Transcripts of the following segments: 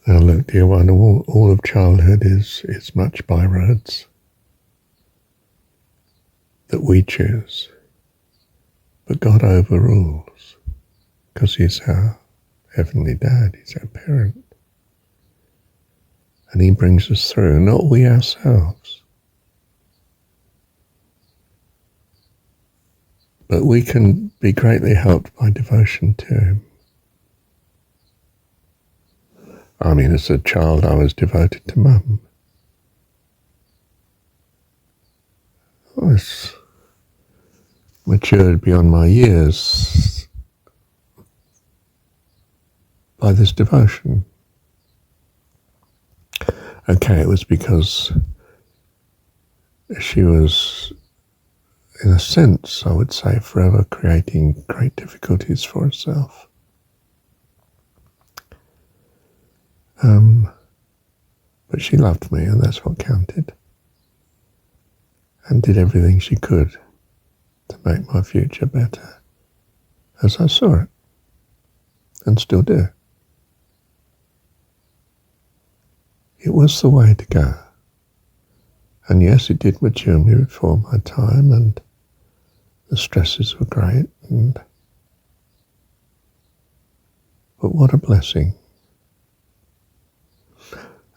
Now look, dear one, all of childhood is much byroads that we choose. But God overrules, because He's our Heavenly Dad, He's our parent. And He brings us through, not we ourselves. But we can be greatly helped by devotion to Him. I mean, as a child, I was devoted to Mum. I was matured beyond my years by this devotion. Okay, it was because she was, in a sense, I would say, forever creating great difficulties for herself. But she loved me, and that's what counted, and did everything she could to make my future better, as I saw it, and still do. It was the way to go. And yes, it did mature me before my time, and the stresses were great, but what a blessing.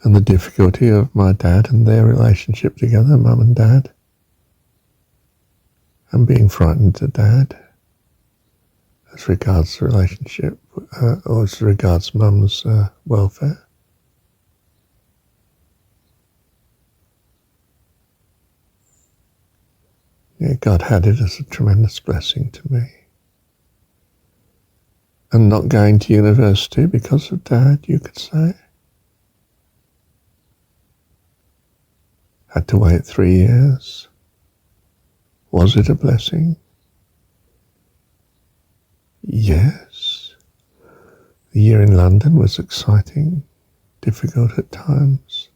And the difficulty of my dad and their relationship together, Mum and Dad, and being frightened to Dad as regards the relationship, or as regards Mum's welfare. Yeah, God had it as a tremendous blessing to me. And not going to university because of Dad, you could say. Had to wait 3 years. Was it a blessing? Yes. The year in London was exciting, difficult at times.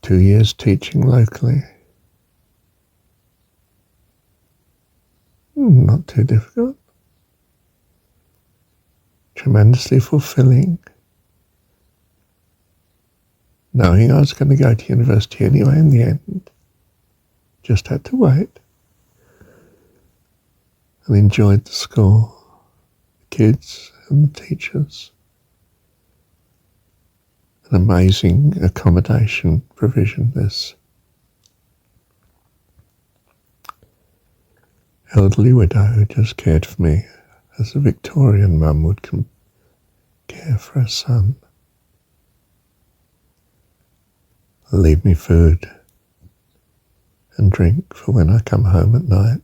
2 years teaching locally. Not too difficult. Tremendously fulfilling. Knowing I was going to go to university anyway in the end. Just had to wait. And enjoyed the school, the kids and the teachers. An amazing accommodation provision, this elderly widow who just cared for me as a Victorian mum would care for her son. Leave me food and drink for when I come home at night.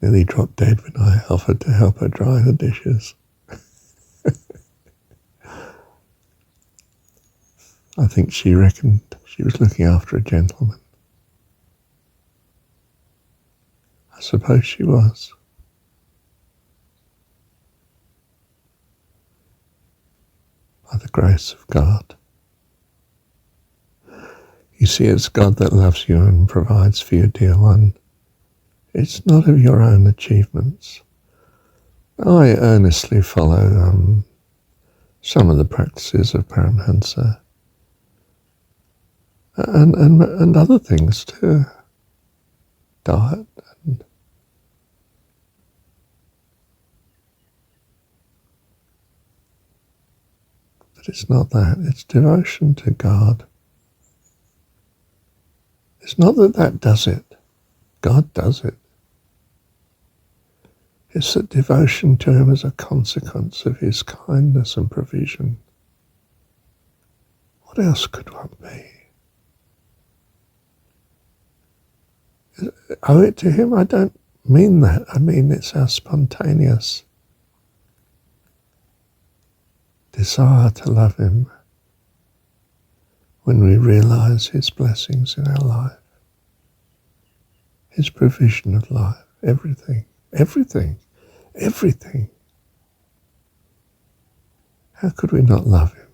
Nearly dropped dead when I offered to help her dry the dishes. I think she reckoned she was looking after a gentleman. I suppose she was. By the grace of God. You see, it's God that loves you and provides for your dear one. It's not of your own achievements. I earnestly follow some of the practices of Paramhansa and other things too. Diet but it's not that. It's devotion to God. It's not that does it. God does it. It's that devotion to Him as a consequence of His kindness and provision. What else could one be? Owe it to Him? I don't mean that. I mean it's our spontaneous desire to love Him when we realize His blessings in our life, His provision of life, everything. How could we not love Him?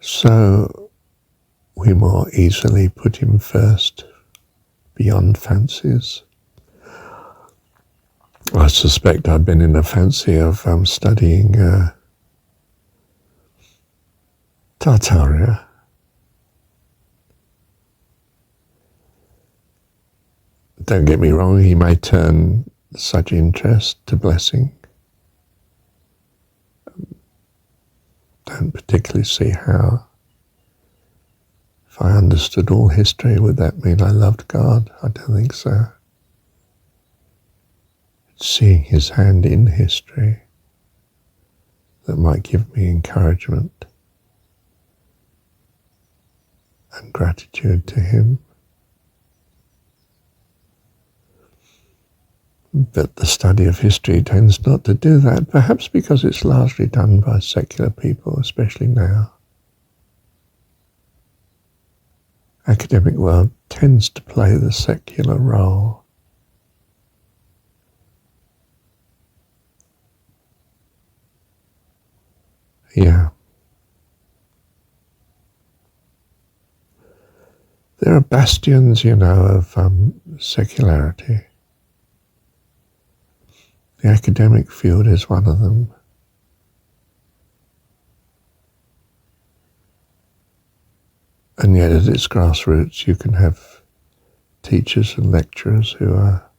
So we more easily put Him first beyond fancies. I suspect I've been in a fancy of studying Tartaria. Don't get me wrong, he may turn such interest to blessing. Don't particularly see how. If I understood all history, would that mean I loved God? I don't think so. It's seeing his hand in history that might give me encouragement and gratitude to him. But the study of history tends not to do that, perhaps because it's largely done by secular people, especially now. Academic world tends to play the secular role. Yeah. There are bastions, of secularity. The academic field is one of them. And yet at its grassroots you can have teachers and lecturers who are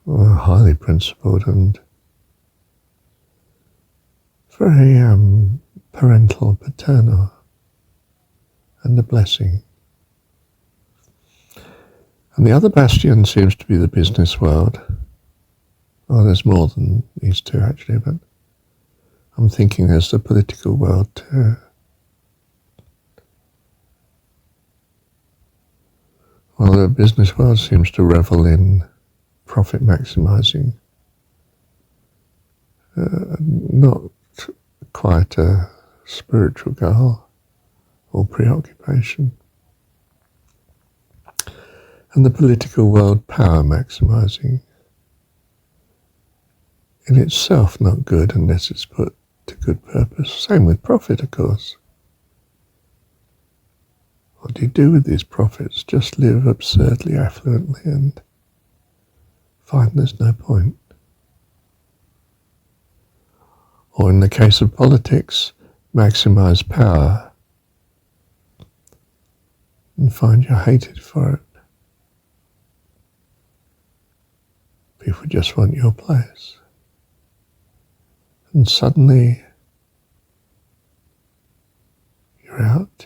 highly principled and very parental, paternal, and a blessing. And the other bastion seems to be the business world. Well, there's more than these two actually, but I'm thinking there's the political world too. Well, the business world seems to revel in profit maximizing. Not quite a spiritual goal or preoccupation. And the political world, power maximizing. In itself not good unless it's put to good purpose. Same with profit, of course. What do you do with these profits? Just live absurdly affluently and find there's no point. Or in the case of politics, maximize power and find you're hated for it. People just want your place. And suddenly you're out.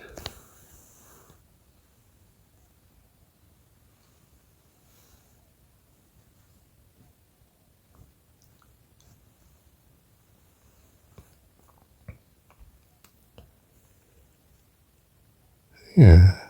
Yeah.